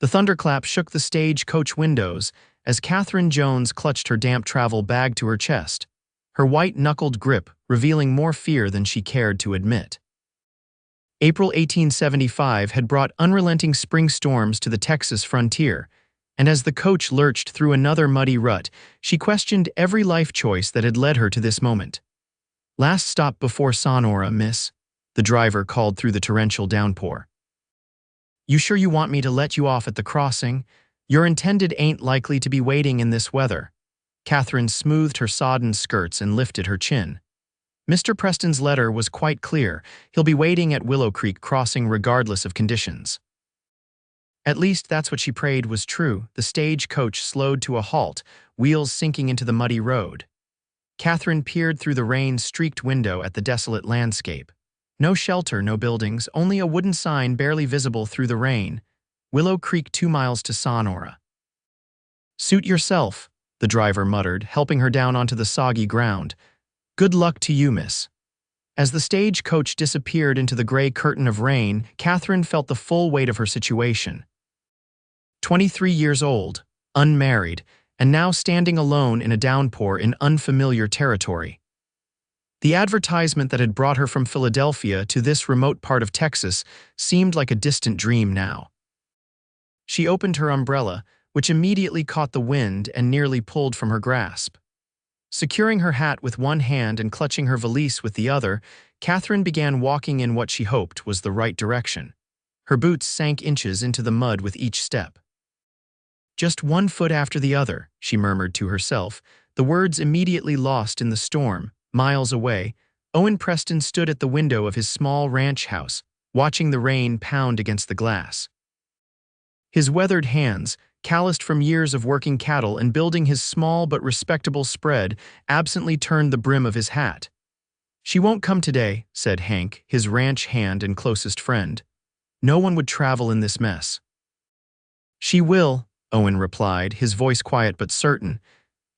The thunderclap shook the stage coach windows as Katherine Jones clutched her damp travel bag to her chest, her white-knuckled grip revealing more fear than she cared to admit. April 1875 had brought unrelenting spring storms to the Texas frontier, and as the coach lurched through another muddy rut, she questioned every life choice that had led her to this moment. "Last stop before Sonora, miss," the driver called through the torrential downpour. "You sure you want me to let you off at the crossing? Your intended ain't likely to be waiting in this weather." Katherine smoothed her sodden skirts and lifted her chin. Mr. Preston's letter was quite clear. He'll be waiting at Willow Creek Crossing regardless of conditions. At least that's what she prayed was true. The stage coach slowed to a halt, wheels sinking into the muddy road. Katherine peered through the rain-streaked window at the desolate landscape. No shelter, no buildings, only a wooden sign barely visible through the rain. Willow Creek 2 miles to Sonora. "Suit yourself," the driver muttered, helping her down onto the soggy ground. "Good luck to you, miss." As the stage coach disappeared into the gray curtain of rain, Katherine felt the full weight of her situation. 23 years old, unmarried, and now standing alone in a downpour in unfamiliar territory. The advertisement that had brought her from Philadelphia to this remote part of Texas seemed like a distant dream now. She opened her umbrella, which immediately caught the wind and nearly pulled from her grasp. Securing her hat with one hand and clutching her valise with the other, Katherine began walking in what she hoped was the right direction. Her boots sank inches into the mud with each step. "Just 1 foot after the other," she murmured to herself, the words immediately lost in the storm. Miles away, Owen Preston stood at the window of his small ranch house, watching the rain pound against the glass. His weathered hands, calloused from years of working cattle and building his small but respectable spread, absently turned the brim of his hat. "She won't come today," said Hank, his ranch hand and closest friend. "No one would travel in this mess." "She will," Owen replied, his voice quiet but certain.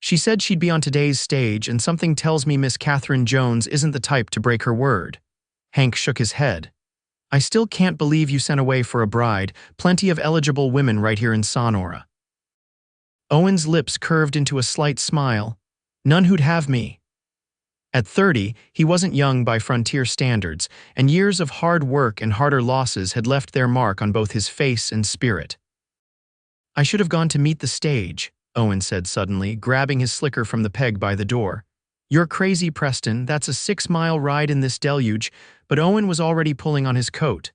"She said she'd be on today's stage, and something tells me Miss Katherine Jones isn't the type to break her word." Hank shook his head. "I still can't believe you sent away for a bride. Plenty of eligible women right here in Sonora." Owen's lips curved into a slight smile. "None who'd have me." At 30, he wasn't young by frontier standards, and years of hard work and harder losses had left their mark on both his face and spirit. "I should have gone to meet the stage," Owen said suddenly, grabbing his slicker from the peg by the door. "You're crazy, Preston. That's a 6-mile ride in this deluge," but Owen was already pulling on his coat.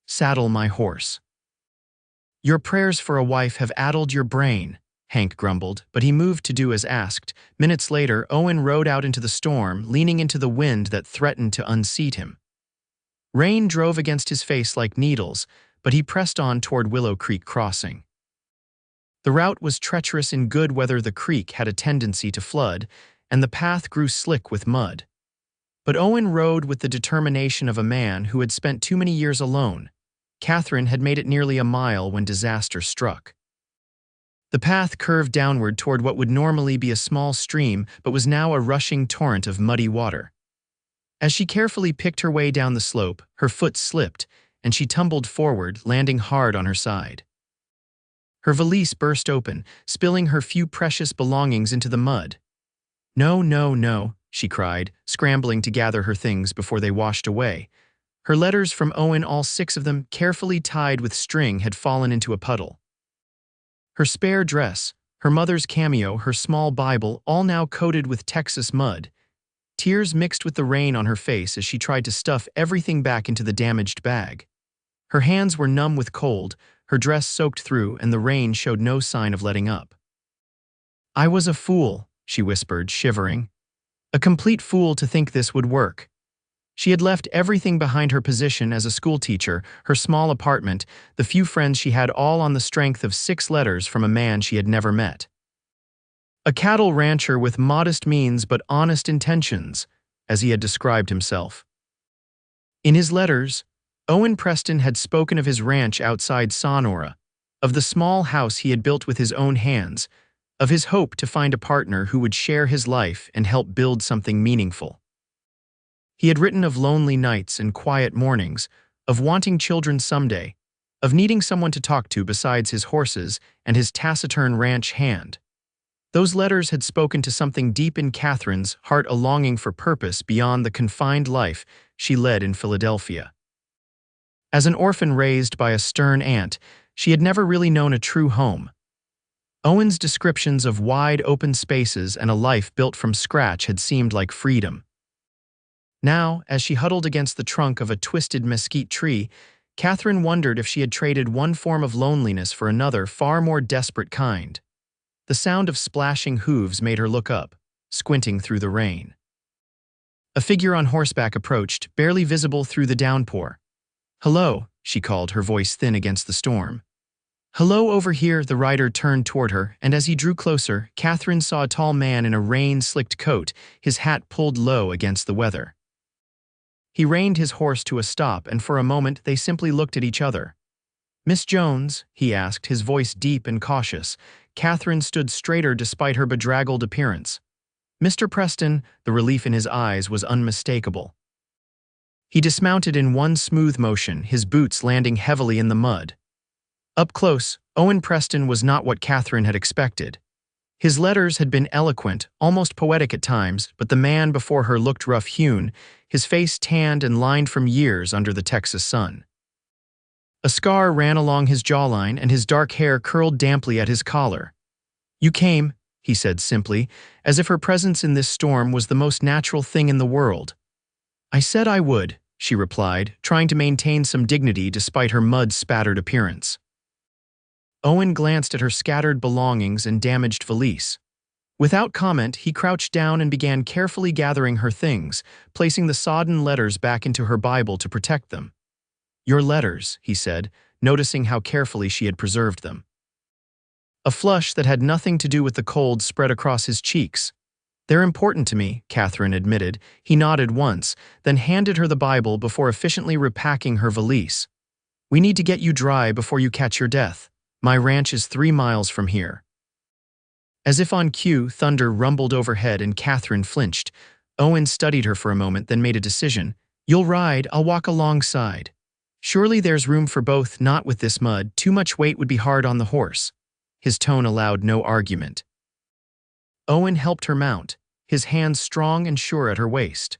"Saddle my horse." "Your prayers for a wife have addled your brain," Hank grumbled, but he moved to do as asked. Minutes later, Owen rode out into the storm, leaning into the wind that threatened to unseat him. Rain drove against his face like needles, but he pressed on toward Willow Creek Crossing. The route was treacherous in good weather. The creek had a tendency to flood, and the path grew slick with mud. But Owen rode with the determination of a man who had spent too many years alone. Katherine had made it nearly a mile when disaster struck. The path curved downward toward what would normally be a small stream, but was now a rushing torrent of muddy water. As she carefully picked her way down the slope, her foot slipped, and she tumbled forward, landing hard on her side. Her valise burst open, spilling her few precious belongings into the mud. "No, no, no," she cried, scrambling to gather her things before they washed away. Her letters from Owen, all 6 of them, carefully tied with string, had fallen into a puddle. Her spare dress, her mother's cameo, her small Bible, all now coated with Texas mud. Tears mixed with the rain on her face as she tried to stuff everything back into the damaged bag. Her hands were numb with cold, her dress soaked through, and the rain showed no sign of letting up. "I was a fool," she whispered, shivering. "A complete fool to think this would work." She had left everything behind: her position as a schoolteacher, her small apartment, the few friends she had, all on the strength of 6 letters from a man she had never met. A cattle rancher with modest means but honest intentions, as he had described himself. In his letters, Owen Preston had spoken of his ranch outside Sonora, of the small house he had built with his own hands, of his hope to find a partner who would share his life and help build something meaningful. He had written of lonely nights and quiet mornings, of wanting children someday, of needing someone to talk to besides his horses and his taciturn ranch hand. Those letters had spoken to something deep in Catherine's heart, a longing for purpose beyond the confined life she led in Philadelphia. As an orphan raised by a stern aunt, she had never really known a true home. Owen's descriptions of wide open spaces and a life built from scratch had seemed like freedom. Now, as she huddled against the trunk of a twisted mesquite tree, Katherine wondered if she had traded one form of loneliness for another, far more desperate kind. The sound of splashing hooves made her look up, squinting through the rain. A figure on horseback approached, barely visible through the downpour. "Hello," she called, her voice thin against the storm. "Hello over here." The rider turned toward her, and as he drew closer, Katherine saw a tall man in a rain-slicked coat, his hat pulled low against the weather. He reined his horse to a stop, and for a moment they simply looked at each other. "Miss Jones?" he asked, his voice deep and cautious. Katherine stood straighter despite her bedraggled appearance. "Mr. Preston," the relief in his eyes was unmistakable. He dismounted in one smooth motion, his boots landing heavily in the mud. Up close, Owen Preston was not what Katherine had expected. His letters had been eloquent, almost poetic at times, but the man before her looked rough-hewn, his face tanned and lined from years under the Texas sun. A scar ran along his jawline, and his dark hair curled damply at his collar. "You came," he said simply, as if her presence in this storm was the most natural thing in the world. "I said I would," she replied, trying to maintain some dignity despite her mud-spattered appearance. Owen glanced at her scattered belongings and damaged valise. Without comment, he crouched down and began carefully gathering her things, placing the sodden letters back into her Bible to protect them. "Your letters," he said, noticing how carefully she had preserved them. A flush that had nothing to do with the cold spread across his cheeks. "They're important to me," Katherine admitted. He nodded once, then handed her the Bible before efficiently repacking her valise. "We need to get you dry before you catch your death. My ranch is 3 miles from here." As if on cue, thunder rumbled overhead and Katherine flinched. Owen studied her for a moment, then made a decision. "You'll ride, I'll walk alongside. Surely there's room for both, not with this mud. Too much weight would be hard on the horse." His tone allowed no argument. Owen helped her mount, his hands strong and sure at her waist.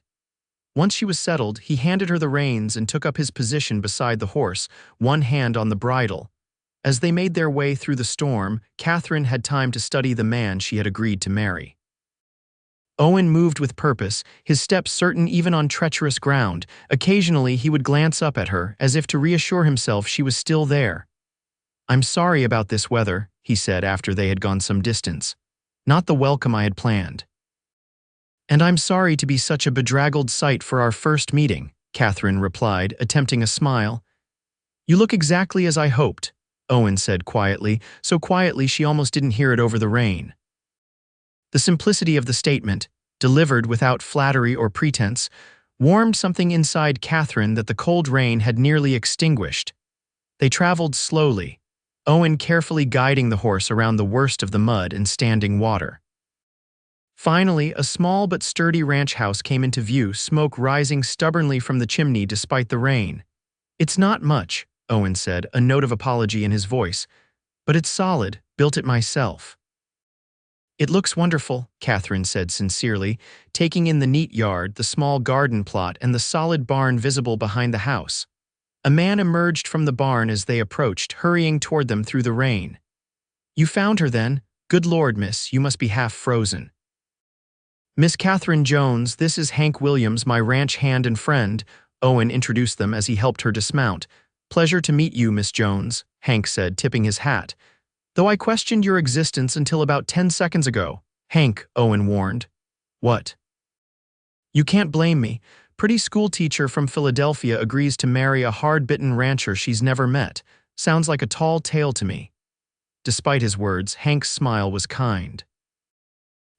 Once she was settled, he handed her the reins and took up his position beside the horse, one hand on the bridle. As they made their way through the storm, Katherine had time to study the man she had agreed to marry. Owen moved with purpose, his steps certain even on treacherous ground. Occasionally he would glance up at her, as if to reassure himself she was still there. "I'm sorry about this weather," he said after they had gone some distance. "Not the welcome I had planned." "And I'm sorry to be such a bedraggled sight for our first meeting," Katherine replied, attempting a smile. "You look exactly as I hoped," Owen said quietly, so quietly she almost didn't hear it over the rain. The simplicity of the statement, delivered without flattery or pretense, warmed something inside Katherine that the cold rain had nearly extinguished. They traveled slowly, Owen carefully guiding the horse around the worst of the mud and standing water. Finally, a small but sturdy ranch house came into view, smoke rising stubbornly from the chimney despite the rain. "It's not much," Owen said, a note of apology in his voice, "but it's solid, built it myself." "It looks wonderful," Katherine said sincerely, taking in the neat yard, the small garden plot, and the solid barn visible behind the house. A man emerged from the barn as they approached, hurrying toward them through the rain. "You found her then? Good Lord, miss, you must be half frozen." "Miss Katherine Jones, this is Hank Williams, my ranch hand and friend," Owen introduced them as he helped her dismount. "Pleasure to meet you, Miss Jones," Hank said, tipping his hat. "Though I questioned your existence until about 10 seconds ago." "Hank," Owen warned. "What?" "You can't blame me. Pretty schoolteacher from Philadelphia agrees to marry a hard-bitten rancher she's never met. Sounds like a tall tale to me." Despite his words, Hank's smile was kind.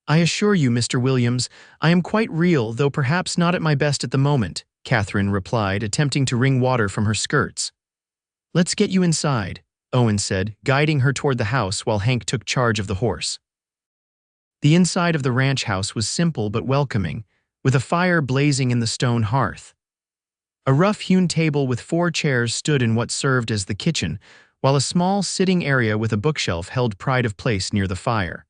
"I assure you, Mr. Williams, I am quite real, though perhaps not at my best at the moment," Katherine replied, attempting to wring water from her skirts. "Let's get you inside," Owen said, guiding her toward the house while Hank took charge of the horse. The inside of the ranch house was simple but welcoming, with a fire blazing in the stone hearth. A rough-hewn table with 4 chairs stood in what served as the kitchen, while a small sitting area with a bookshelf held pride of place near the fire.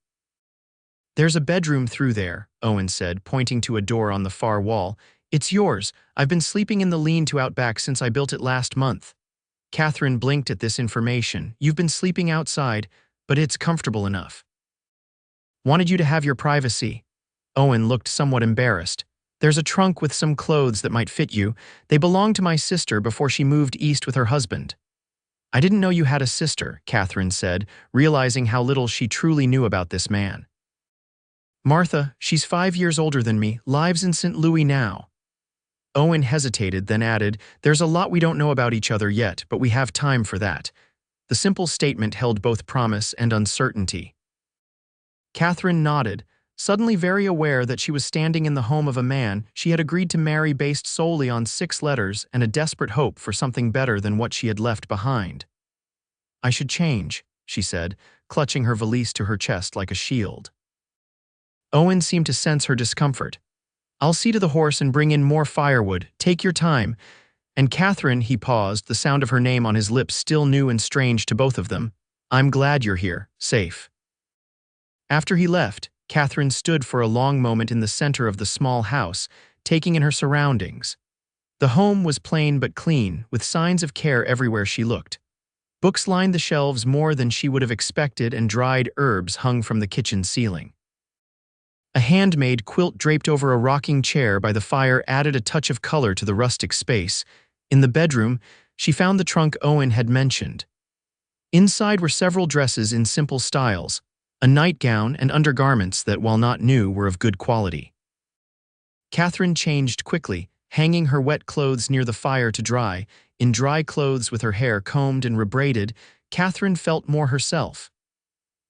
"There's a bedroom through there," Owen said, pointing to a door on the far wall. "It's yours. I've been sleeping in the lean-to out back since I built it last month." Katherine blinked at this information. "You've been sleeping outside, but it's comfortable enough." "Wanted you to have your privacy." Owen looked somewhat embarrassed. "There's a trunk with some clothes that might fit you. They belonged to my sister before she moved east with her husband." "I didn't know you had a sister," Katherine said, realizing how little she truly knew about this man. "Martha, she's 5 years older than me, lives in St. Louis now." Owen hesitated, then added, "There's a lot we don't know about each other yet, but we have time for that." The simple statement held both promise and uncertainty. Katherine nodded, suddenly very aware that she was standing in the home of a man she had agreed to marry based solely on 6 letters and a desperate hope for something better than what she had left behind. "I should change," she said, clutching her valise to her chest like a shield. Owen seemed to sense her discomfort. "I'll see to the horse and bring in more firewood. Take your time." And Katherine, he paused, the sound of her name on his lips still new and strange to both of them. "I'm glad you're here, safe." After he left, Katherine stood for a long moment in the center of the small house, taking in her surroundings. The home was plain but clean, with signs of care everywhere she looked. Books lined the shelves more than she would have expected, and dried herbs hung from the kitchen ceiling. A handmade quilt draped over a rocking chair by the fire added a touch of color to the rustic space. In the bedroom, she found the trunk Owen had mentioned. Inside were several dresses in simple styles, a nightgown and undergarments that, while not new, were of good quality. Katherine changed quickly, hanging her wet clothes near the fire to dry. In dry clothes with her hair combed and rebraided, Katherine felt more herself.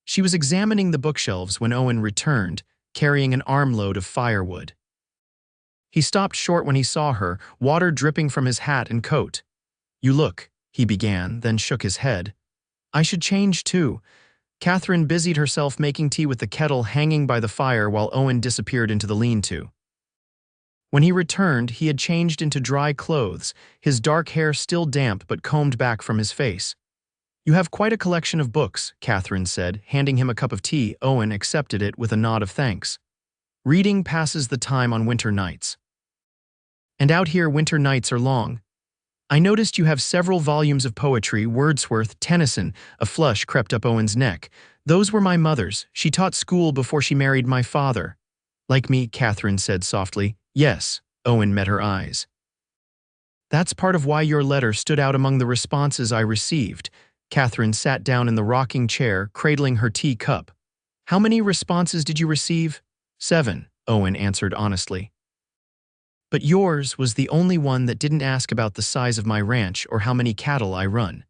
She was examining the bookshelves when Owen returned, carrying an armload of firewood. He stopped short when he saw her, water dripping from his hat and coat. "You look," he began, then shook his head. "I should change too." Katherine busied herself making tea with the kettle hanging by the fire while Owen disappeared into the lean-to. When he returned, he had changed into dry clothes, his dark hair still damp but combed back from his face. "You have quite a collection of books," Katherine said, handing him a cup of tea. Owen accepted it with a nod of thanks. "Reading passes the time on winter nights." "And out here winter nights are long." "I noticed you have several volumes of poetry, Wordsworth, Tennyson." A flush crept up Owen's neck. "Those were my mother's. She taught school before she married my father." "Like me," Katherine said softly. "Yes." Owen met her eyes. "That's part of why your letter stood out among the responses I received." Katherine sat down in the rocking chair, cradling her tea cup. "How many responses did you receive?" 7, Owen answered honestly. "But yours was the only one that didn't ask about the size of my ranch or how many cattle I run.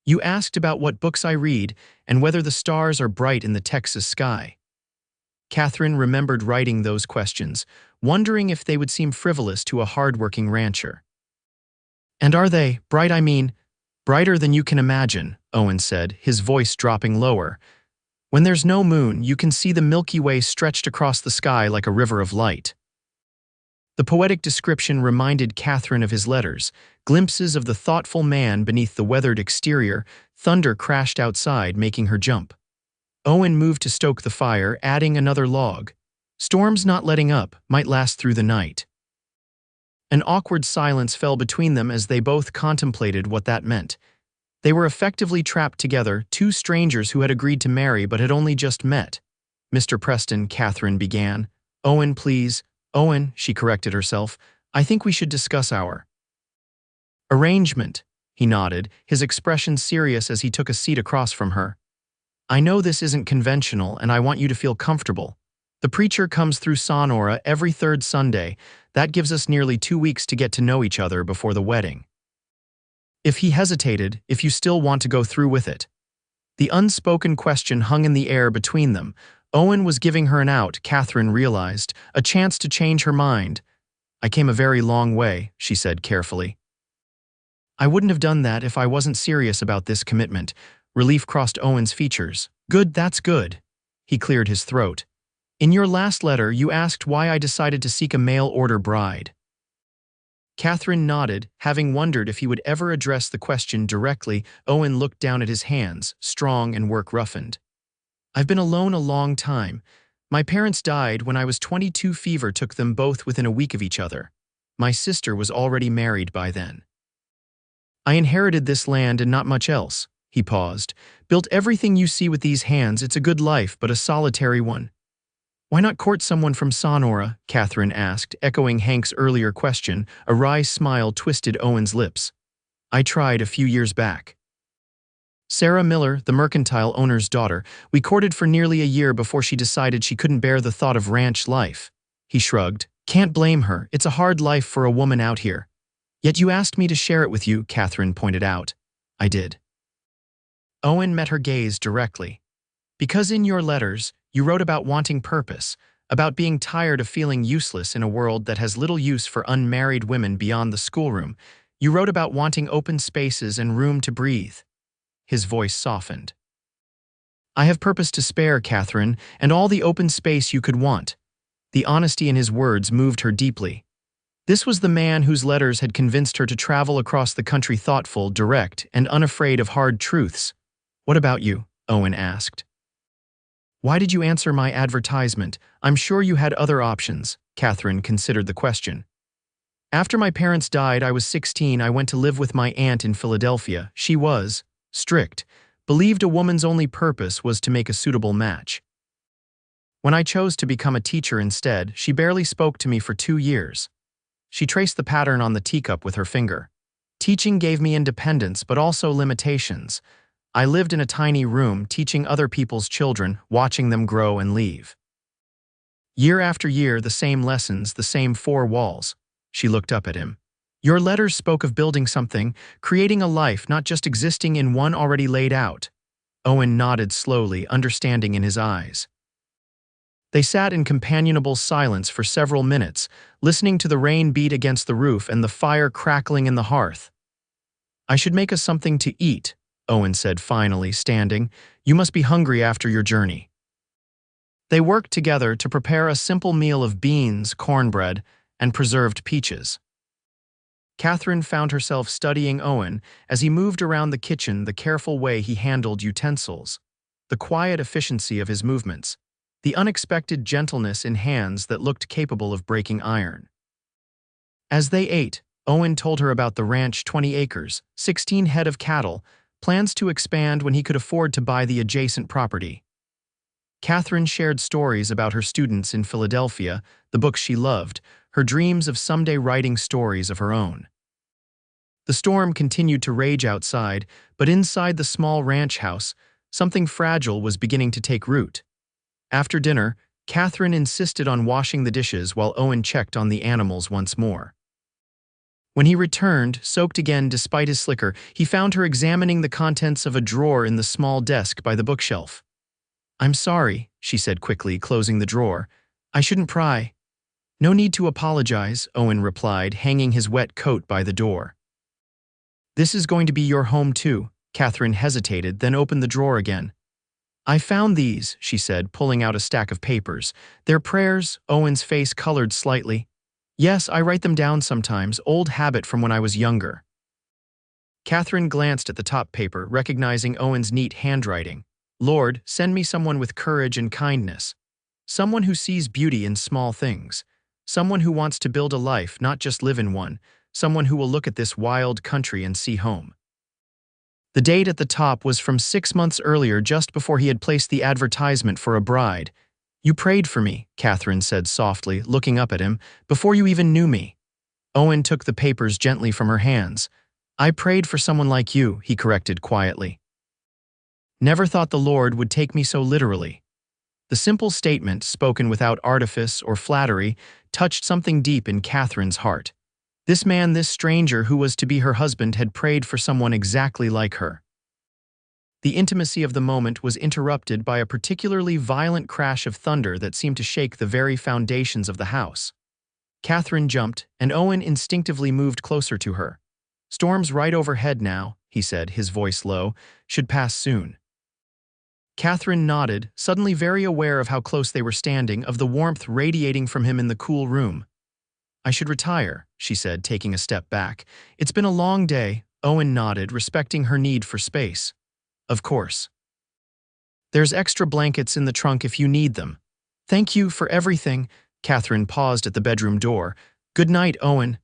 You asked about what books I read and whether the stars are bright in the Texas sky." Katherine remembered writing those questions, wondering if they would seem frivolous to a hard-working rancher. "And are they bright? I mean, brighter than you can imagine," Owen said, his voice dropping lower. "When there's no moon, you can see the Milky Way stretched across the sky like a river of light." The poetic description reminded Katherine of his letters, glimpses of the thoughtful man beneath the weathered exterior. Thunder crashed outside, making her jump. Owen moved to stoke the fire, adding another log. "Storms not letting up, might last through the night." An awkward silence fell between them as they both contemplated what that meant. They were effectively trapped together, 2 strangers who had agreed to marry but had only just met. "Mr. Preston," Katherine began. "Owen, please." "Owen," she corrected herself. "I think we should discuss our arrangement." He nodded, his expression serious as he took a seat across from her. "I know this isn't conventional, and I want you to feel comfortable. The preacher comes through Sonora every 3rd Sunday. That gives us nearly 2 weeks to get to know each other before the wedding." If he hesitated, "If you still want to go through with it." The unspoken question hung in the air between them. Owen was giving her an out, Katherine realized, a chance to change her mind. "I came a very long way," she said carefully. "I wouldn't have done that if I wasn't serious about this commitment." Relief crossed Owen's features. "Good, that's good." He cleared his throat. "In your last letter, you asked why I decided to seek a mail-order bride." Katherine nodded, having wondered if he would ever address the question directly. Owen looked down at his hands, strong and work-roughened. I've been alone a long time. My parents died when I was 22. Fever took them both within a week of each other. My sister was already married by then. I inherited this land and not much else. He paused. Built everything you see with these hands. It's a good life, but a solitary one. Why not court someone from Sonora? Katherine asked, echoing Hank's earlier question. A wry smile twisted Owen's lips. I tried a few years back. Sarah Miller, the mercantile owner's daughter, we courted for nearly a year before she decided she couldn't bear the thought of ranch life. He shrugged. Can't blame her. It's a hard life for a woman out here. Yet you asked me to share it with you, Katherine pointed out. I did. Owen met her gaze directly. Because in your letters, you wrote about wanting purpose, about being tired of feeling useless in a world that has little use for unmarried women beyond the schoolroom. You wrote about wanting open spaces and room to breathe. His voice softened. I have purpose to spare, Katherine, and all the open space you could want. The honesty in his words moved her deeply. This was the man whose letters had convinced her to travel across the country, thoughtful, direct, and unafraid of hard truths. What about you? Owen asked. Why did you answer my advertisement? I'm sure you had other options. Katherine considered the question. After my parents died, I was 16. I went to live with my aunt in Philadelphia. She was strict, believed a woman's only purpose was to make a suitable match. When I chose to become a teacher instead, she barely spoke to me for 2 years. She traced the pattern on the teacup with her finger. Teaching gave me independence, but also limitations. I lived in a tiny room, teaching other people's children, watching them grow and leave. Year after year, the same lessons, the same 4 walls. She looked up at him. Your letters spoke of building something, creating a life, not just existing in one already laid out. Owen nodded slowly, understanding in his eyes. They sat in companionable silence for several minutes, listening to the rain beat against the roof and the fire crackling in the hearth. I should make us something to eat, Owen said finally, standing. You must be hungry after your journey. They worked together to prepare a simple meal of beans, cornbread, and preserved peaches. Katherine found herself studying Owen as he moved around the kitchen, the careful way he handled utensils, the quiet efficiency of his movements, the unexpected gentleness in hands that looked capable of breaking iron. As they ate, Owen told her about the ranch, 20 acres, 16 head of cattle, plans to expand when he could afford to buy the adjacent property. Katherine shared stories about her students in Philadelphia, the books she loved, her dreams of someday writing stories of her own. The storm continued to rage outside, but inside the small ranch house, something fragile was beginning to take root. After dinner, Katherine insisted on washing the dishes while Owen checked on the animals once more. When he returned, soaked again despite his slicker, he found her examining the contents of a drawer in the small desk by the bookshelf. I'm sorry, she said quickly, closing the drawer. I shouldn't pry. No need to apologize, Owen replied, hanging his wet coat by the door. This is going to be your home too. Katherine hesitated, then opened the drawer again. I found these, she said, pulling out a stack of papers. They're prayers. Owen's face colored slightly. Yes, I write them down sometimes, old habit from when I was younger. Katherine glanced at the top paper, recognizing Owen's neat handwriting. Lord, send me someone with courage and kindness. Someone who sees beauty in small things. Someone who wants to build a life, not just live in one. Someone who will look at this wild country and see home. The date at the top was from 6 months earlier, just before he had placed the advertisement for a bride. You prayed for me, Katherine said softly, looking up at him, before you even knew me. Owen took the papers gently from her hands. I prayed for someone like you, he corrected quietly. Never thought the Lord would take me so literally. The simple statement, spoken without artifice or flattery, touched something deep in Katherine's heart. This man, this stranger who was to be her husband, had prayed for someone exactly like her. The intimacy of the moment was interrupted by a particularly violent crash of thunder that seemed to shake the very foundations of the house. Katherine jumped, and Owen instinctively moved closer to her. Storm's right overhead now, he said, his voice low, should pass soon. Katherine nodded, suddenly very aware of how close they were standing, of the warmth radiating from him in the cool room. I should retire, she said, taking a step back. It's been a long day. Owen nodded, respecting her need for space. Of course. There's extra blankets in the trunk if you need them. Thank you for everything. Katherine paused at the bedroom door. Good night, Owen.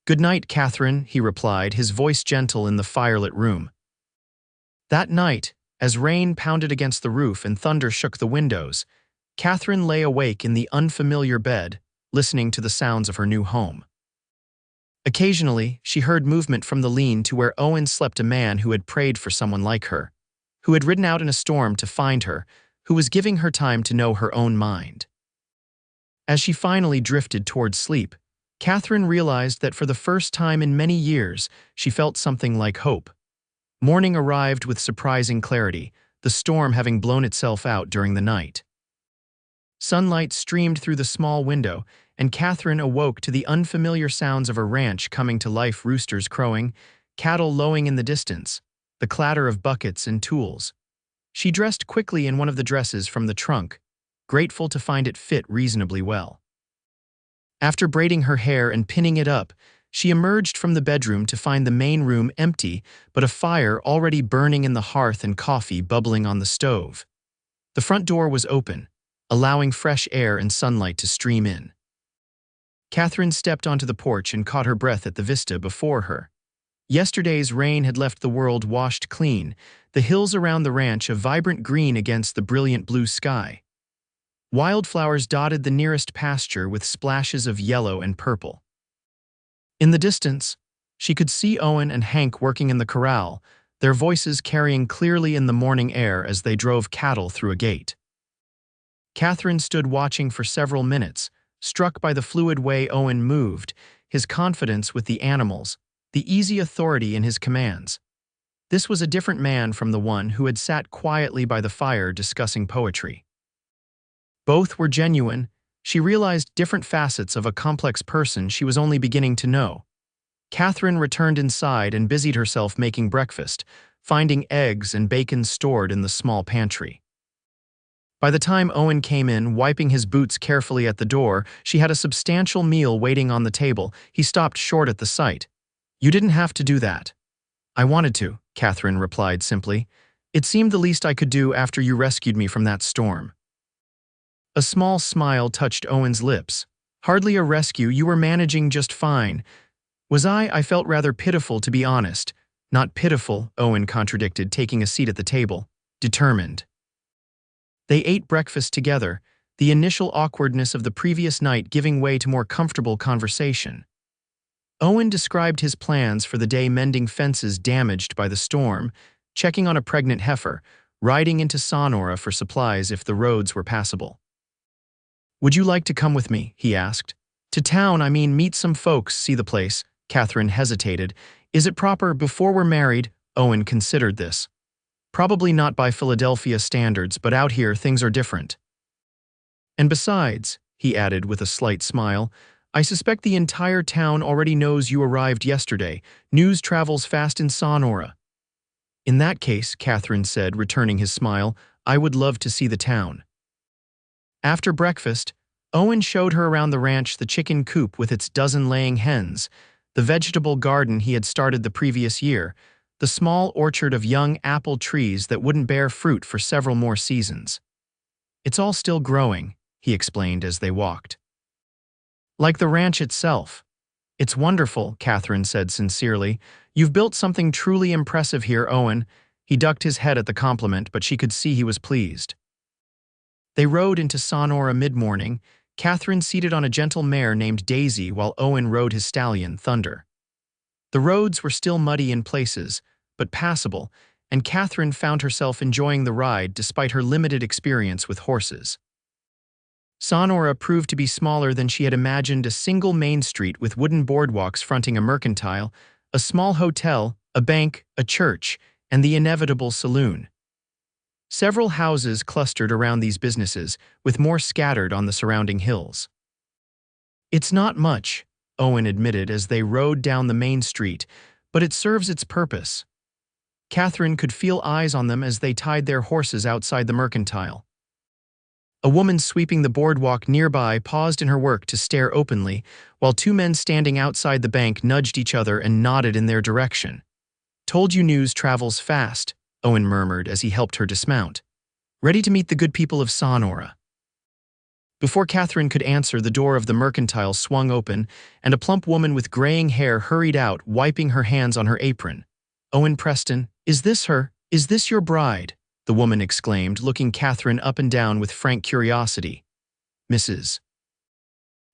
Good night, Katherine, he replied, his voice gentle in the firelit room. That night, as rain pounded against the roof and thunder shook the windows, Katherine lay awake in the unfamiliar bed, listening to the sounds of her new home. Occasionally, she heard movement from the lean to where Owen slept, a man who had prayed for someone like her, who had ridden out in a storm to find her, who was giving her time to know her own mind. As she finally drifted towards sleep, Katherine realized that for the first time in many years, she felt something like hope. Morning arrived with surprising clarity, the storm having blown itself out during the night. Sunlight streamed through the small window, and Katherine awoke to the unfamiliar sounds of a ranch coming to life, roosters crowing, cattle lowing in the distance, the clatter of buckets and tools. She dressed quickly in one of the dresses from the trunk, grateful to find it fit reasonably well. After braiding her hair and pinning it up, she emerged from the bedroom to find the main room empty, but a fire already burning in the hearth and coffee bubbling on the stove. The front door was open, allowing fresh air and sunlight to stream in. Katherine stepped onto the porch and caught her breath at the vista before her. Yesterday's rain had left the world washed clean, the hills around the ranch a vibrant green against the brilliant blue sky. Wildflowers dotted the nearest pasture with splashes of yellow and purple. In the distance, she could see Owen and Hank working in the corral, their voices carrying clearly in the morning air as they drove cattle through a gate. Katherine stood watching for several minutes, struck by the fluid way Owen moved, his confidence with the animals, the easy authority in his commands. This was a different man from the one who had sat quietly by the fire discussing poetry. Both were genuine. She realized different facets of a complex person she was only beginning to know. Katherine returned inside and busied herself making breakfast, finding eggs and bacon stored in the small pantry. By the time Owen came in, wiping his boots carefully at the door, she had a substantial meal waiting on the table. He stopped short at the sight. "You didn't have to do that." "I wanted to," Katherine replied simply. "It seemed the least I could do after you rescued me from that storm." A small smile touched Owen's lips. "Hardly a rescue, you were managing just fine." "Was I? I felt rather pitiful, to be honest." "Not pitiful," Owen contradicted, taking a seat at the table. "Determined." They ate breakfast together, the initial awkwardness of the previous night giving way to more comfortable conversation. Owen described his plans for the day, mending fences damaged by the storm, checking on a pregnant heifer, riding into Sonora for supplies if the roads were passable. "Would you like to come with me?" he asked. "To town, I mean meet some folks, see the place." Katherine hesitated. "Is it proper before we're married?" Owen considered this. "Probably not by Philadelphia standards, but out here things are different. And besides," he added with a slight smile, "I suspect the entire town already knows you arrived yesterday. News travels fast in Sonora." "In that case," Katherine said, returning his smile, "I would love to see the town." After breakfast, Owen showed her around the ranch, the chicken coop with its dozen laying hens, the vegetable garden he had started the previous year, the small orchard of young apple trees that wouldn't bear fruit for several more seasons. "It's all still growing," he explained as they walked. "Like the ranch itself." "It's wonderful," Katherine said sincerely. "You've built something truly impressive here, Owen." He ducked his head at the compliment, but she could see he was pleased. They rode into Sonora mid-morning, Katherine seated on a gentle mare named Daisy while Owen rode his stallion, Thunder. The roads were still muddy in places, but passable, and Katherine found herself enjoying the ride despite her limited experience with horses. Sonora proved to be smaller than she had imagined, a single main street with wooden boardwalks fronting a mercantile, a small hotel, a bank, a church, and the inevitable saloon. Several houses clustered around these businesses, with more scattered on the surrounding hills. "It's not much," Owen admitted as they rode down the main street, "but it serves its purpose." Katherine could feel eyes on them as they tied their horses outside the mercantile. A woman sweeping the boardwalk nearby paused in her work to stare openly, while two men standing outside the bank nudged each other and nodded in their direction. "Told you news travels fast," Owen murmured as he helped her dismount. "Ready to meet the good people of Sonora." Before Katherine could answer, the door of the mercantile swung open, and a plump woman with graying hair hurried out, wiping her hands on her apron. "Owen Preston, is this her? Is this your bride?" the woman exclaimed, looking Katherine up and down with frank curiosity. "Mrs.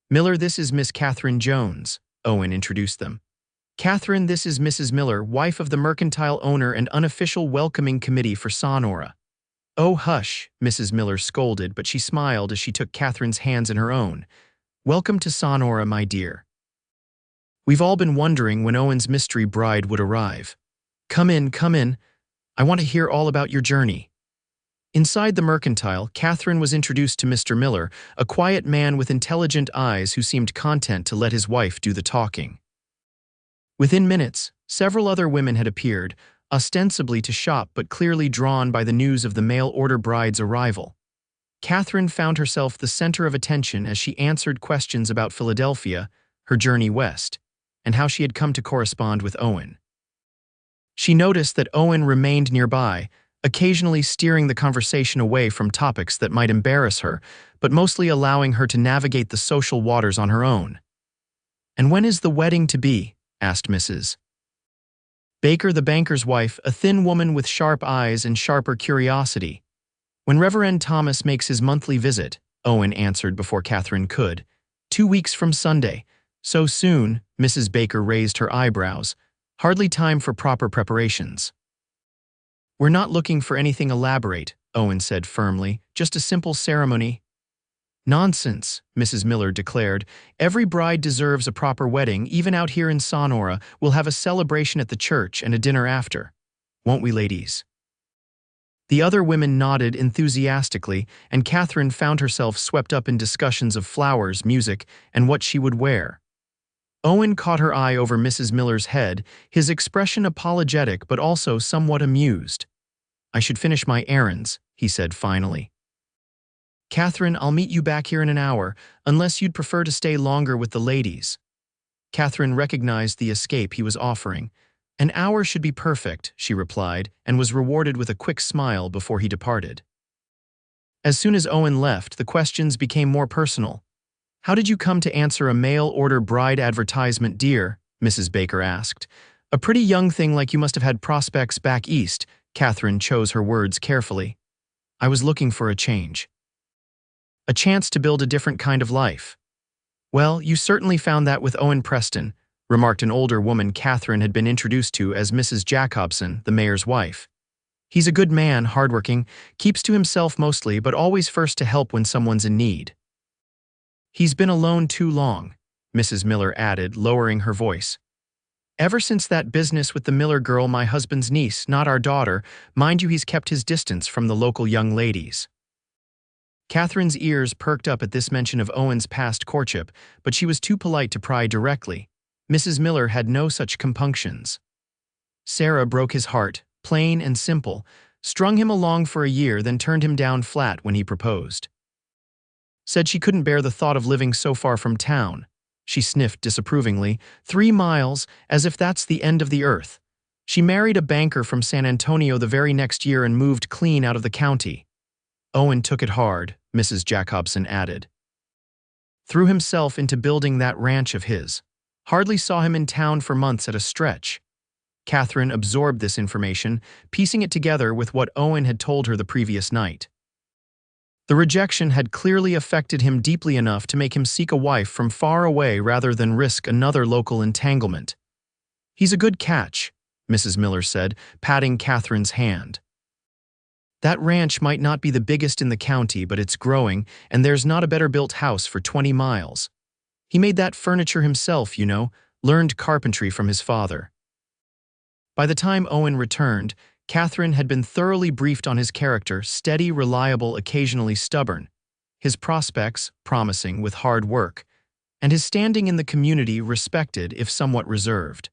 Miller, this is Miss Katherine Jones," Owen introduced them. "Katherine, this is Mrs. Miller, wife of the mercantile owner and unofficial welcoming committee for Sonora." "Oh, hush," Mrs. Miller scolded, but she smiled as she took Katherine's hands in her own. "Welcome to Sonora, my dear. We've all been wondering when Owen's mystery bride would arrive. Come in, come in. I want to hear all about your journey." Inside the mercantile, Katherine was introduced to Mr. Miller, a quiet man with intelligent eyes who seemed content to let his wife do the talking. Within minutes, several other women had appeared, ostensibly to shop but clearly drawn by the news of the mail-order bride's arrival. Katherine found herself the center of attention as she answered questions about Philadelphia, her journey west, and how she had come to correspond with Owen. She noticed that Owen remained nearby, occasionally steering the conversation away from topics that might embarrass her, but mostly allowing her to navigate the social waters on her own. "And when is the wedding to be?" asked Mrs. Baker, the banker's wife, a thin woman with sharp eyes and sharper curiosity. "When Reverend Thomas makes his monthly visit," Owen answered before Katherine could. 2 weeks from Sunday. "So soon?" Mrs. Baker raised her eyebrows. "Hardly time for proper preparations." "We're not looking for anything elaborate," Owen said firmly, "just a simple ceremony." "Nonsense," Mrs. Miller declared. "Every bride deserves a proper wedding. Even out here in Sonora, we'll have a celebration at the church and a dinner after. Won't we, ladies?" The other women nodded enthusiastically, and Katherine found herself swept up in discussions of flowers, music, and what she would wear. Owen caught her eye over Mrs. Miller's head, his expression apologetic but also somewhat amused. "I should finish my errands," he said finally. "Katherine, I'll meet you back here in an hour, unless you'd prefer to stay longer with the ladies." Katherine recognized the escape he was offering. "An hour should be perfect," she replied, and was rewarded with a quick smile before he departed. As soon as Owen left, the questions became more personal. "How did you come to answer a mail-order bride advertisement, dear?" Mrs. Baker asked. "A pretty young thing like you must have had prospects back east." Katherine chose her words carefully. "I was looking for a change. A chance to build a different kind of life." "Well, you certainly found that with Owen Preston," remarked an older woman Katherine had been introduced to as Mrs. Jacobson, the mayor's wife. "He's a good man, hardworking, keeps to himself mostly, but always first to help when someone's in need." "He's been alone too long," Mrs. Miller added, lowering her voice. "Ever since that business with the Miller girl, my husband's niece, not our daughter. Mind you, he's kept his distance from the local young ladies." Katherine's ears perked up at this mention of Owen's past courtship, but she was too polite to pry directly. Mrs. Miller had no such compunctions. "Sarah broke his heart, plain and simple, strung him along for a year, then turned him down flat when he proposed. Said she couldn't bear the thought of living so far from town." She sniffed disapprovingly. 3 miles, as if that's the end of the earth. "She married a banker from San Antonio the very next year and moved clean out of the county." "Owen took it hard," Mrs. Jacobson added. "Threw himself into building that ranch of his. Hardly saw him in town for months at a stretch." Katherine absorbed this information, piecing it together with what Owen had told her the previous night. The rejection had clearly affected him deeply enough to make him seek a wife from far away rather than risk another local entanglement. "He's a good catch," Mrs. Miller said, patting Katherine's hand. "That ranch might not be the biggest in the county, but it's growing, and there's not a better-built house for 20 miles. He made that furniture himself, you know, learned carpentry from his father." By the time Owen returned, Katherine had been thoroughly briefed on his character: steady, reliable, occasionally stubborn, his prospects promising with hard work, and his standing in the community respected if somewhat reserved.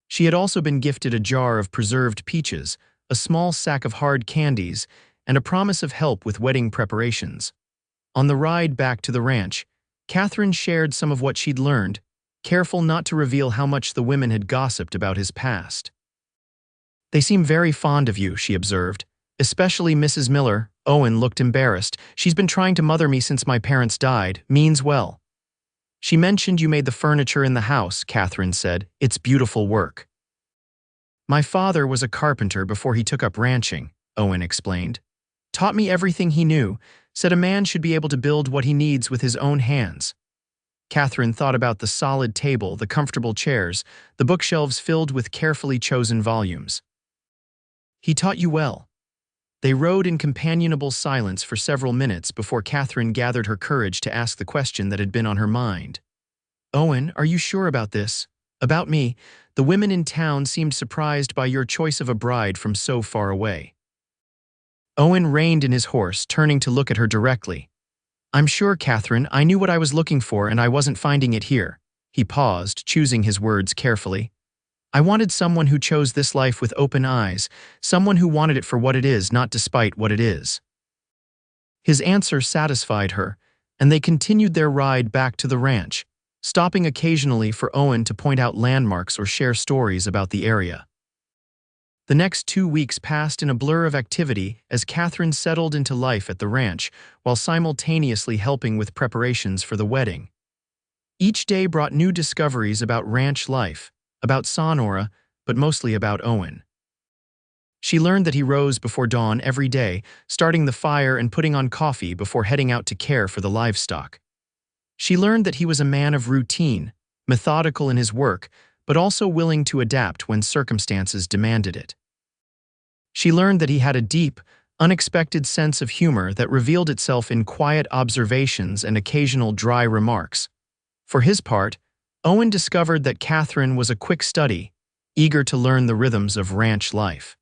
She had also been gifted a jar of preserved peaches, a small sack of hard candies, and a promise of help with wedding preparations. On the ride back to the ranch, Katherine shared some of what she'd learned, careful not to reveal how much the women had gossiped about his past. "They seem very fond of you," she observed. "Especially Mrs. Miller." Owen looked embarrassed. "She's been trying to mother me since my parents died. Means well." "She mentioned you made the furniture in the house," Katherine said. "It's beautiful work." "My father was a carpenter before he took up ranching," Owen explained. "Taught me everything he knew, said a man should be able to build what he needs with his own hands." Katherine thought about the solid table, the comfortable chairs, the bookshelves filled with carefully chosen volumes. "He taught you well." They rode in companionable silence for several minutes before Katherine gathered her courage to ask the question that had been on her mind. "Owen, are you sure about this? About me? The women in town seemed surprised by your choice of a bride from so far away." Owen reined in his horse, turning to look at her directly. "I'm sure, Katherine, I knew what I was looking for and I wasn't finding it here." He paused, choosing his words carefully. "I wanted someone who chose this life with open eyes, someone who wanted it for what it is, not despite what it is." His answer satisfied her, and they continued their ride back to the ranch, stopping occasionally for Owen to point out landmarks or share stories about the area. The next 2 weeks passed in a blur of activity as Katherine settled into life at the ranch, while simultaneously helping with preparations for the wedding. Each day brought new discoveries about ranch life, about Sonora, but mostly about Owen. She learned that he rose before dawn every day, starting the fire and putting on coffee before heading out to care for the livestock. She learned that he was a man of routine, methodical in his work, but also willing to adapt when circumstances demanded it. She learned that he had a deep, unexpected sense of humor that revealed itself in quiet observations and occasional dry remarks. For his part, Owen discovered that Katherine was a quick study, eager to learn the rhythms of ranch life.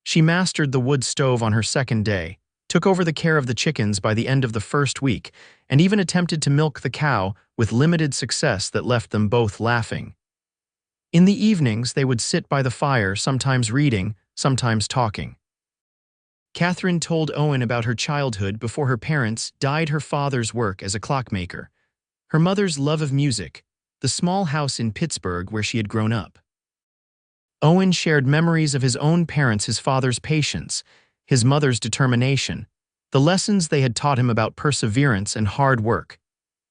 She mastered the wood stove on her second day, took over the care of the chickens by the end of the first week, and even attempted to milk the cow with limited success that left them both laughing. In the evenings, they would sit by the fire, sometimes reading, sometimes talking. Katherine told Owen about her childhood before her parents died, her father's work as a clockmaker, her mother's love of music, the small house in Pittsburgh where she had grown up. Owen shared memories of his own parents, his father's patience, his mother's determination, the lessons they had taught him about perseverance and hard work.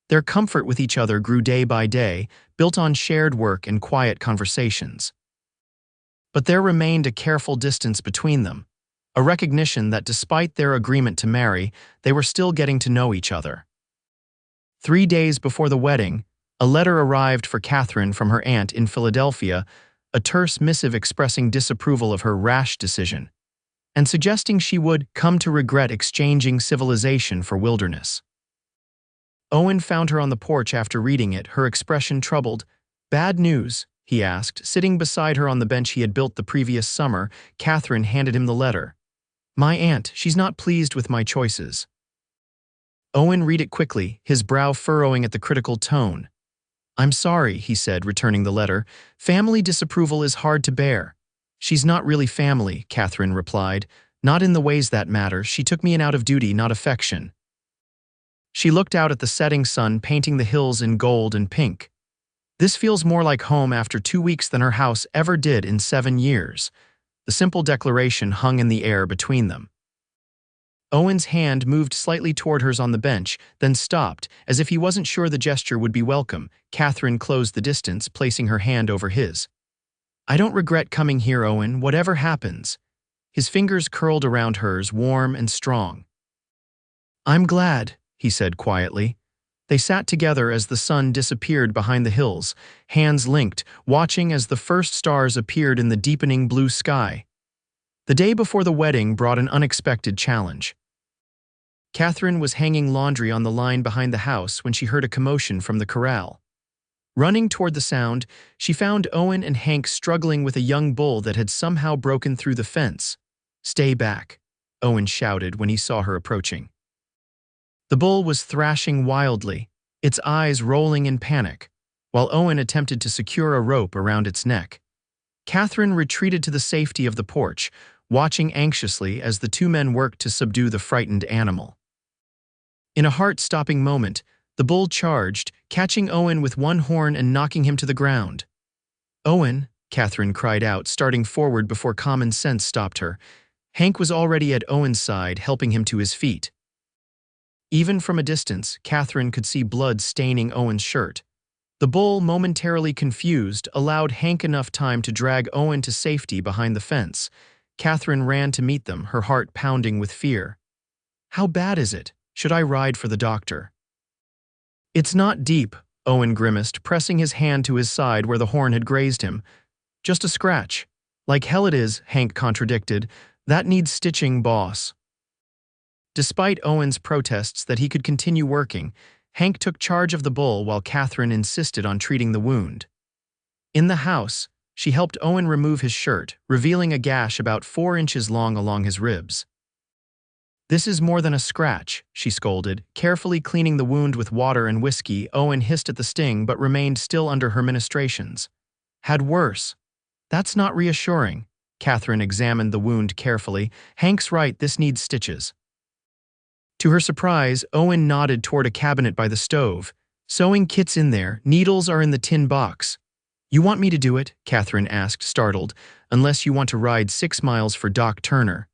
Their comfort with each other grew day by day, built on shared work and quiet conversations. But there remained a careful distance between them, a recognition that despite their agreement to marry, they were still getting to know each other. 3 days before the wedding, a letter arrived for Katherine from her aunt in Philadelphia, a terse missive expressing disapproval of her rash decision, and suggesting she would come to regret exchanging civilization for wilderness. Owen found her on the porch after reading it, her expression troubled. "Bad news?" he asked. Sitting beside her on the bench he had built the previous summer, Katherine handed him the letter. "My aunt, she's not pleased with my choices." Owen read it quickly, his brow furrowing at the critical tone. "I'm sorry," he said, returning the letter. "Family disapproval is hard to bear." "She's not really family," Katherine replied. "Not in the ways that matter. She took me in out of duty, not affection." She looked out at the setting sun painting the hills in gold and pink. "This feels more like home after 2 weeks than her house ever did in 7 years." The simple declaration hung in the air between them. Owen's hand moved slightly toward hers on the bench, then stopped, as if he wasn't sure the gesture would be welcome. Katherine closed the distance, placing her hand over his. "I don't regret coming here, Owen, whatever happens." His fingers curled around hers, warm and strong. "I'm glad," he said quietly. They sat together as the sun disappeared behind the hills, hands linked, watching as the first stars appeared in the deepening blue sky. The day before the wedding brought an unexpected challenge. Katherine was hanging laundry on the line behind the house when she heard a commotion from the corral. Running toward the sound, she found Owen and Hank struggling with a young bull that had somehow broken through the fence. "Stay back," Owen shouted when he saw her approaching. The bull was thrashing wildly, its eyes rolling in panic, while Owen attempted to secure a rope around its neck. Katherine retreated to the safety of the porch, watching anxiously as the two men worked to subdue the frightened animal. In a heart-stopping moment, the bull charged, catching Owen with one horn and knocking him to the ground. "Owen," Katherine cried out, starting forward before common sense stopped her. Hank was already at Owen's side, helping him to his feet. Even from a distance, Katherine could see blood staining Owen's shirt. The bull, momentarily confused, allowed Hank enough time to drag Owen to safety behind the fence. Katherine ran to meet them, her heart pounding with fear. "How bad is it? Should I ride for the doctor?" "It's not deep," Owen grimaced, pressing his hand to his side where the horn had grazed him. "Just a scratch." "Like hell it is," Hank contradicted. "That needs stitching, boss." Despite Owen's protests that he could continue working, Hank took charge of the bull while Katherine insisted on treating the wound. In the house, she helped Owen remove his shirt, revealing a gash about 4 inches long along his ribs. "This is more than a scratch," she scolded, carefully cleaning the wound with water and whiskey. Owen hissed at the sting but remained still under her ministrations. "Had worse." "That's not reassuring." Katherine examined the wound carefully. "Hank's right, this needs stitches." To her surprise, Owen nodded toward a cabinet by the stove. "Sewing kit's in there, needles are in the tin box." "You want me to do it?" Katherine asked, startled. "Unless you want to ride 6 miles for Doc Turner."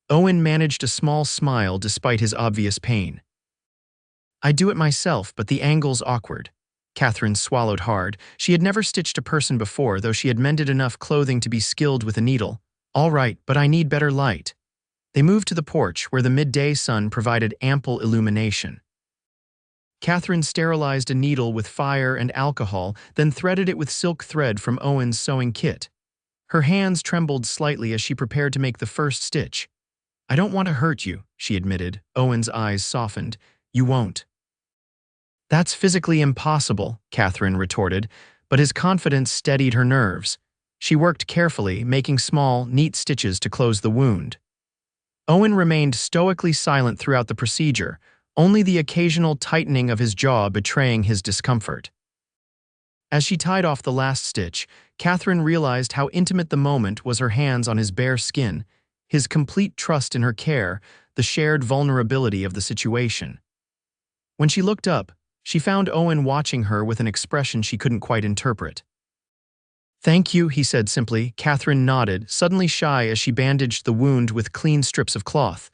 Owen managed a small smile despite his obvious pain. "I'd do it myself, but the angle's awkward." Katherine swallowed hard. She had never stitched a person before, though she had mended enough clothing to be skilled with a needle. "All right, but I need better light." They moved to the porch, where the midday sun provided ample illumination. Katherine sterilized a needle with fire and alcohol, then threaded it with silk thread from Owen's sewing kit. Her hands trembled slightly as she prepared to make the first stitch. "I don't want to hurt you," she admitted. Owen's eyes softened. "You won't." "That's physically impossible," Katherine retorted, but his confidence steadied her nerves. She worked carefully, making small, neat stitches to close the wound. Owen remained stoically silent throughout the procedure, only the occasional tightening of his jaw betraying his discomfort. As she tied off the last stitch, Katherine realized how intimate the moment was, her hands on his bare skin, his complete trust in her care, the shared vulnerability of the situation. When she looked up, she found Owen watching her with an expression she couldn't quite interpret. "Thank you," he said simply. Katherine nodded, suddenly shy as she bandaged the wound with clean strips of cloth.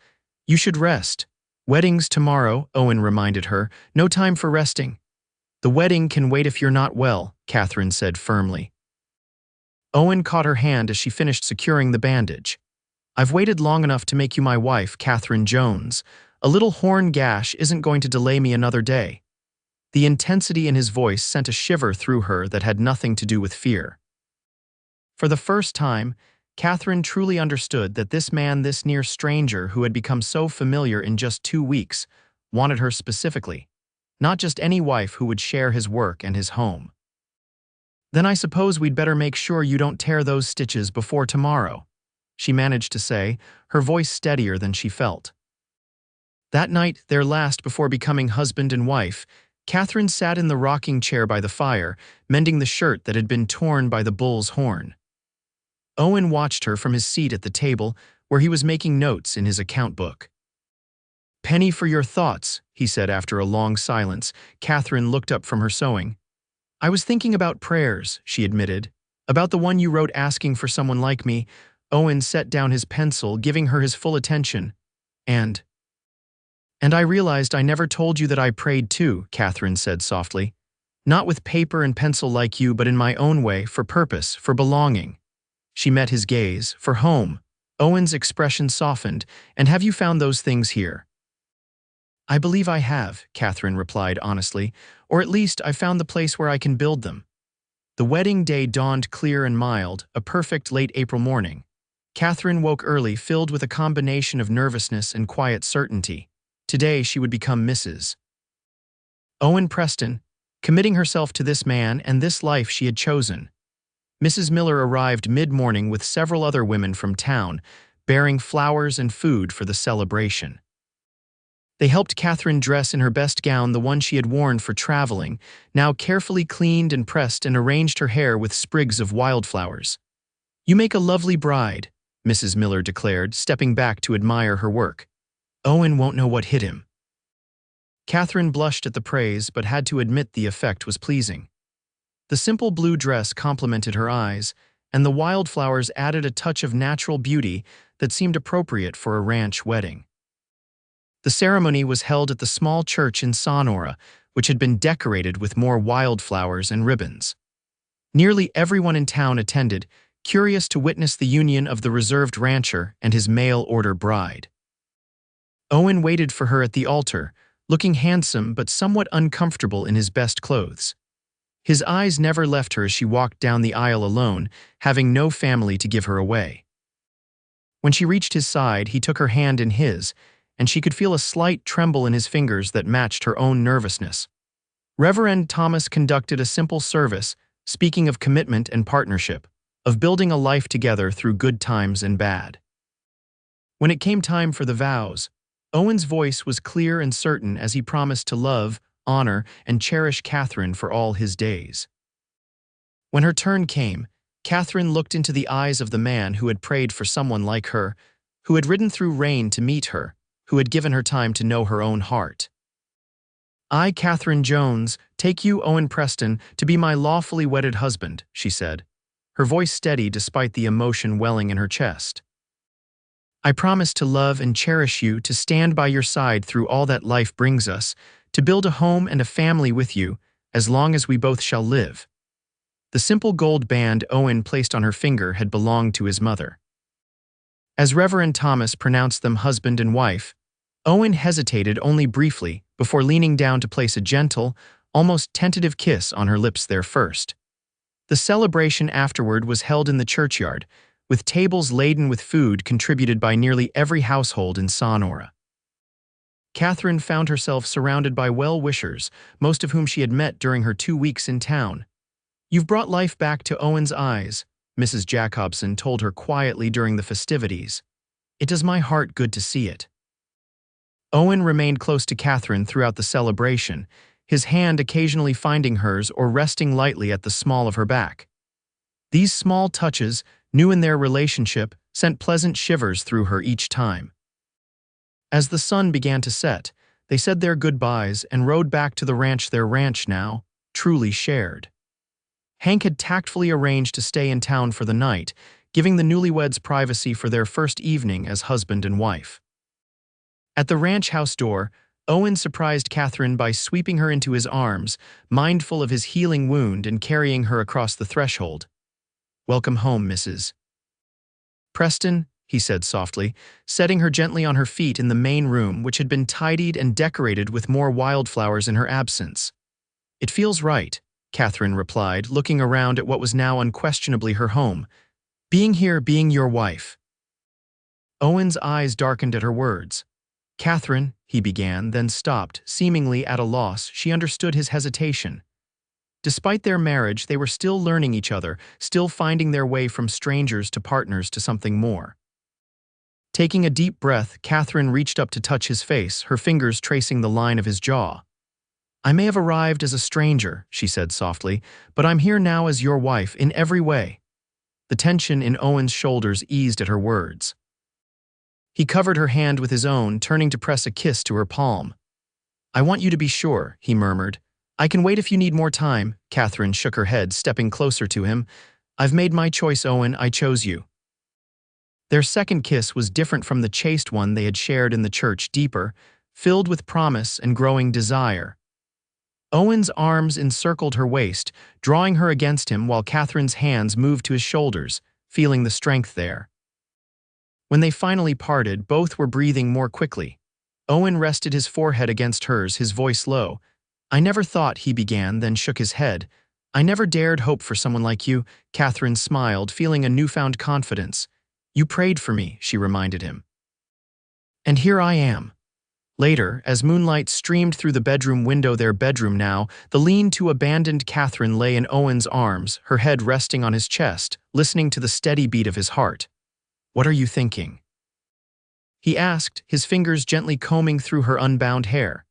"You should rest." "Wedding's tomorrow," Owen reminded her. "No time for resting." "The wedding can wait if you're not well," Katherine said firmly. Owen caught her hand as she finished securing the bandage. "I've waited long enough to make you my wife, Katherine Jones. A little horn gash isn't going to delay me another day." The intensity in his voice sent a shiver through her that had nothing to do with fear. For the first time, Katherine truly understood that this man, this near stranger who had become so familiar in just 2 weeks, wanted her specifically, not just any wife who would share his work and his home. "Then I suppose we'd better make sure you don't tear those stitches before tomorrow," she managed to say, her voice steadier than she felt. That night, their last before becoming husband and wife, Katherine sat in the rocking chair by the fire, mending the shirt that had been torn by the bull's horn. Owen watched her from his seat at the table, where he was making notes in his account book. "Penny for your thoughts," he said after a long silence. Katherine looked up from her sewing. "I was thinking about prayers," she admitted. "About the one you wrote asking for someone like me." Owen set down his pencil, giving her his full attention. And I realized I never told you that I prayed too," Katherine said softly. "Not with paper and pencil like you, but in my own way, for purpose, for belonging." She met his gaze. "For home." Owen's expression softened. "And have you found those things here?" "I believe I have," Katherine replied honestly. "Or at least I found the place where I can build them." The wedding day dawned clear and mild, a perfect late April morning. Katherine woke early, filled with a combination of nervousness and quiet certainty. Today she would become Mrs. Owen Preston, committing herself to this man and this life she had chosen. Mrs. Miller arrived mid-morning with several other women from town, bearing flowers and food for the celebration. They helped Katherine dress in her best gown, the one she had worn for traveling, now carefully cleaned and pressed, and arranged her hair with sprigs of wildflowers. "You make a lovely bride," Mrs. Miller declared, stepping back to admire her work. Owen won't know what hit him. Katherine blushed at the praise but had to admit the effect was pleasing. The simple blue dress complemented her eyes, and the wildflowers added a touch of natural beauty that seemed appropriate for a ranch wedding. The ceremony was held at the small church in Sonora, which had been decorated with more wildflowers and ribbons. Nearly everyone in town attended, curious to witness the union of the reserved rancher and his mail-order bride. Owen waited for her at the altar, looking handsome but somewhat uncomfortable in his best clothes. His eyes never left her as she walked down the aisle alone, having no family to give her away. When she reached his side, he took her hand in his, and she could feel a slight tremble in his fingers that matched her own nervousness. Reverend Thomas conducted a simple service, speaking of commitment and partnership, of building a life together through good times and bad. When it came time for the vows, Owen's voice was clear and certain as he promised to love, honor, and cherish Katherine for all his days. When her turn came, Katherine looked into the eyes of the man who had prayed for someone like her, who had ridden through rain to meet her, who had given her time to know her own heart. I, Katherine Jones, take you, Owen Preston, to be my lawfully wedded husband, she said, her voice steady despite the emotion welling in her chest. I promise to love and cherish you, to stand by your side through all that life brings us, to build a home and a family with you, as long as we both shall live. The simple gold band Owen placed on her finger had belonged to his mother. As Reverend Thomas pronounced them husband and wife, Owen hesitated only briefly before leaning down to place a gentle, almost tentative kiss on her lips there first. The celebration afterward was held in the churchyard, with tables laden with food contributed by nearly every household in Sonora. Katherine found herself surrounded by well-wishers, most of whom she had met during her 2 weeks in town. You've brought life back to Owen's eyes, Mrs. Jacobson told her quietly during the festivities. It does my heart good to see it. Owen remained close to Katherine throughout the celebration, his hand occasionally finding hers or resting lightly at the small of her back. These small touches, new in their relationship, sent pleasant shivers through her each time. As the sun began to set, they said their goodbyes and rode back to the ranch, their ranch now, truly shared. Hank had tactfully arranged to stay in town for the night, giving the newlyweds privacy for their first evening as husband and wife. At the ranch house door, Owen surprised Katherine by sweeping her into his arms, mindful of his healing wound and carrying her across the threshold. Welcome home, Mrs. Preston, he said softly, setting her gently on her feet in the main room, which had been tidied and decorated with more wildflowers in her absence. It feels right, Katherine replied, looking around at what was now unquestionably her home. Being here, being your wife. Owen's eyes darkened at her words. Katherine, he began, then stopped, seemingly at a loss. She understood his hesitation. Despite their marriage, they were still learning each other, still finding their way from strangers to partners to something more. Taking a deep breath, Katherine reached up to touch his face, her fingers tracing the line of his jaw. I may have arrived as a stranger, she said softly, but I'm here now as your wife in every way. The tension in Owen's shoulders eased at her words. He covered her hand with his own, turning to press a kiss to her palm. I want you to be sure, he murmured. I can wait if you need more time. Katherine shook her head, stepping closer to him. I've made my choice, Owen. I chose you. Their second kiss was different from the chaste one they had shared in the church, deeper, filled with promise and growing desire. Owen's arms encircled her waist, drawing her against him while Katherine's hands moved to his shoulders, feeling the strength there. When they finally parted, both were breathing more quickly. Owen rested his forehead against hers, his voice low. I never thought, he began, then shook his head. I never dared hope for someone like you. Katherine smiled, feeling a newfound confidence. You prayed for me, she reminded him. And here I am. Later, as moonlight streamed through the bedroom window, their bedroom now, the lean-to abandoned Katherine lay in Owen's arms, her head resting on his chest, listening to the steady beat of his heart. What are you thinking? He asked, his fingers gently combing through her unbound hair.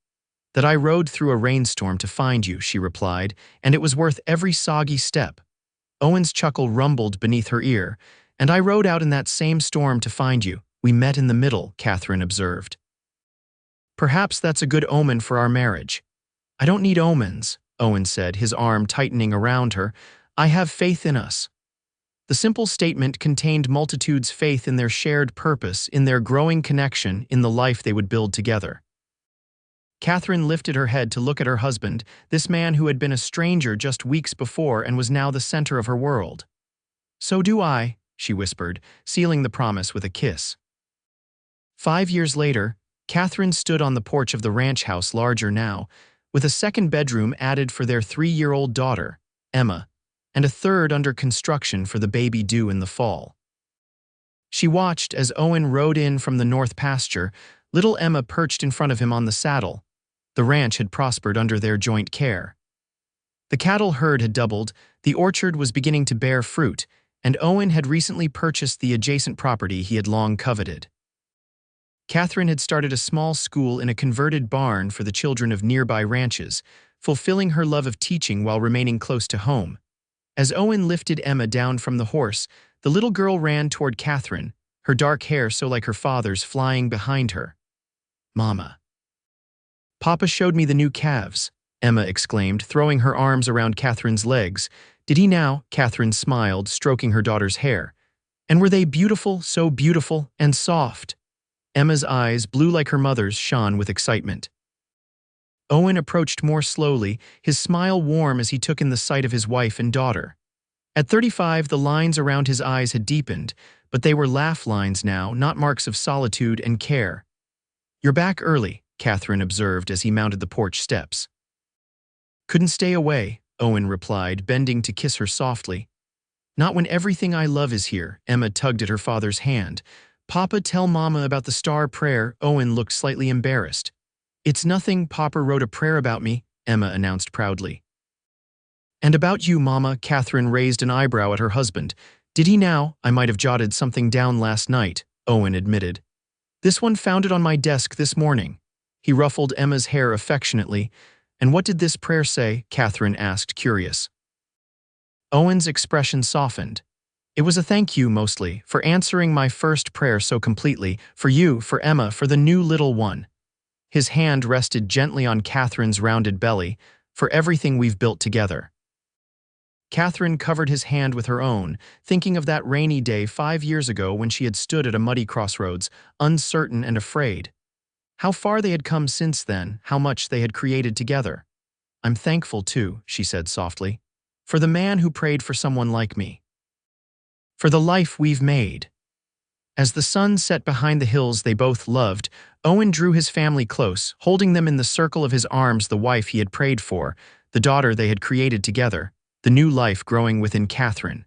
That I rode through a rainstorm to find you, she replied, and it was worth every soggy step. Owen's chuckle rumbled beneath her ear, And I rode out in that same storm to find you. We met in the middle, Katherine observed. Perhaps that's a good omen for our marriage. I don't need omens, Owen said, his arm tightening around her. I have faith in us. The simple statement contained multitudes' faith in their shared purpose, in their growing connection, in the life they would build together. Katherine lifted her head to look at her husband, this man who had been a stranger just weeks before and was now the center of her world. So do I, she whispered, sealing the promise with a kiss. 5 years later, Katherine stood on the porch of the ranch house, larger now, with a second bedroom added for their 3-year-old daughter, Emma, and a third under construction for the baby due in the fall. She watched as Owen rode in from the north pasture, little Emma perched in front of him on the saddle. The ranch had prospered under their joint care. The cattle herd had doubled, the orchard was beginning to bear fruit, and Owen had recently purchased the adjacent property he had long coveted. Katherine had started a small school in a converted barn for the children of nearby ranches, fulfilling her love of teaching while remaining close to home. As Owen lifted Emma down from the horse, the little girl ran toward Katherine, her dark hair so like her father's flying behind her. Mama. Papa showed me the new calves, Emma exclaimed, throwing her arms around Katherine's legs. Did he now? Katherine smiled, stroking her daughter's hair. And were they beautiful, so beautiful and soft? Emma's eyes, blue like her mother's, shone with excitement. Owen approached more slowly, his smile warm as he took in the sight of his wife and daughter. At 35, the lines around his eyes had deepened, but they were laugh lines now, not marks of solitude and care. You're back early, Katherine observed as he mounted the porch steps. Couldn't stay away, Owen replied, bending to kiss her softly. Not when everything I love is here, Emma tugged at her father's hand. Papa, tell Mama about the star prayer. Owen looked slightly embarrassed. It's nothing, Papa wrote a prayer about me, Emma announced proudly. And about you, Mama, Katherine raised an eyebrow at her husband. Did he now? I might have jotted something down last night, Owen admitted. This one found it on my desk this morning. He ruffled Emma's hair affectionately. And what did this prayer say? Katherine asked, curious. Owen's expression softened. It was a thank you, mostly, for answering my first prayer so completely, for you, for Emma, for the new little one. His hand rested gently on Katherine's rounded belly, for everything we've built together. Katherine covered his hand with her own, thinking of that rainy day 5 years ago when she had stood at a muddy crossroads, uncertain and afraid. How far they had come since then, how much they had created together. I'm thankful, too, she said softly, for the man who prayed for someone like me. For the life we've made. As the sun set behind the hills they both loved, Owen drew his family close, holding them in the circle of his arms, the wife he had prayed for, the daughter they had created together, the new life growing within Katherine.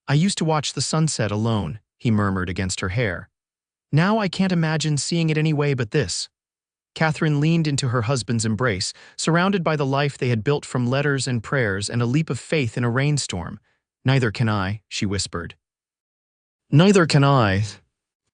I used to watch the sunset alone, he murmured against her hair. Now I can't imagine seeing it any way but this. Katherine leaned into her husband's embrace, surrounded by the life they had built from letters and prayers and a leap of faith in a rainstorm. Neither can I, she whispered. Neither can I,